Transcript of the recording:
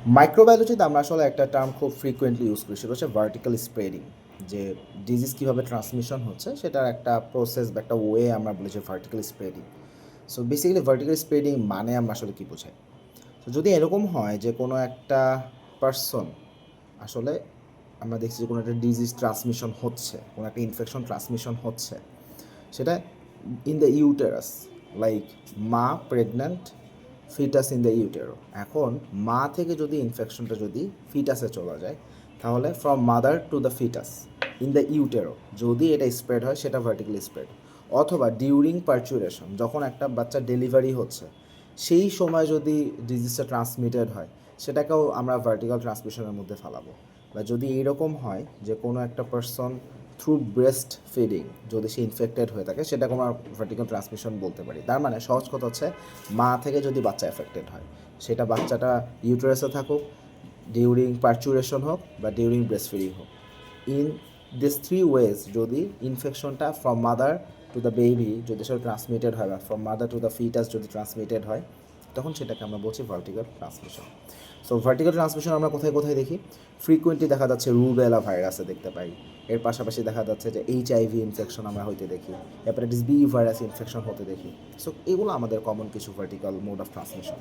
মাইক্রোবায়োলজিতে আমরা আসলে একটা টার্ম খুব ফ্রিকোয়েন্টলি ইউজ করি, সেটা হচ্ছে ভার্টিক্যাল স্প্রেডিং। যে ডিজিজ কীভাবে ট্রান্সমিশন হচ্ছে সেটার একটা প্রসেস বা একটা ওয়ে আমরা বলি যে vertical spreading. So basically vertical spreading মানে আমরা আসলে কী বোঝাই? তো যদি এরকম হয় যে কোনো একটা পার্সন আসলে আমরা দেখছি যে কোনো একটা ডিজিজ ট্রান্সমিশন হচ্ছে, কোনো একটা ইনফেকশন ট্রান্সমিশন হচ্ছে, সেটা ইন দ্য ইউটেরাস, লাইক মা প্রেগন্যান্ট, ফিটাস ইন দ্য ইউটেরো। এখন মা থেকে যদি ইনফেকশনটা যদি ফিটাসে চলে যায়, তাহলে from mother to the fetus in the utero যদি এটা স্প্রেড হয় সেটা ভার্টিক্যালি স্প্রেড। অথবা ডিউরিং পারচুরেশন, যখন একটা বাচ্চা ডেলিভারি হচ্ছে সেই সময় যদি ডিজিজটা ট্রান্সমিটেড হয়, সেটাকেও আমরা ভার্টিক্যাল ট্রান্সমিশনের মধ্যে ফেলাবো। বা যদি এইরকম হয় যে কোনো একটা পার্সন থ্রু ব্রেস্ট ফিডিং যদি সে ইনফেক্টেড হয়ে থাকে, সেটাকে আমরা ভার্টিক্যাল ট্রান্সমিশন বলতে পারি। তার মানে সহজ কথা হচ্ছে, মা থেকে যদি বাচ্চা এফেক্টেড হয়, সেটা বাচ্চাটা ইউটেরাসে থাকুক, ডিউরিং পারচুরেশন হোক বা ডিউরিং ব্রেস্ট ফিডিং হোক, ইন দিস থ্রি ওয়েজ যদি ইনফেকশনটা from mother to the baby যদি সেটা ট্রান্সমিটেড হয় বা from mother to the fetus যদি ট্রান্সমিটেড হয়, তখন সেটাকে আমরা বলছি vertical transmission. So vertical transmission আমরা কোথায় কোথায় দেখি? ফ্রিকুয়েন্টলি দেখা যাচ্ছে রুবেলা ভাইরাসে দেখতে পাই। এর পাশাপাশি দেখা যাচ্ছে যে HIV ইনফেকশন আমরা হইতে দেখি, হেপাটাইটিস বি ভাইরাস ইনফেকশন হতে দেখি। সো এগুলো আমাদের কমন কিছু ভার্টিক্যাল মোড অফ ট্রান্সমিশন।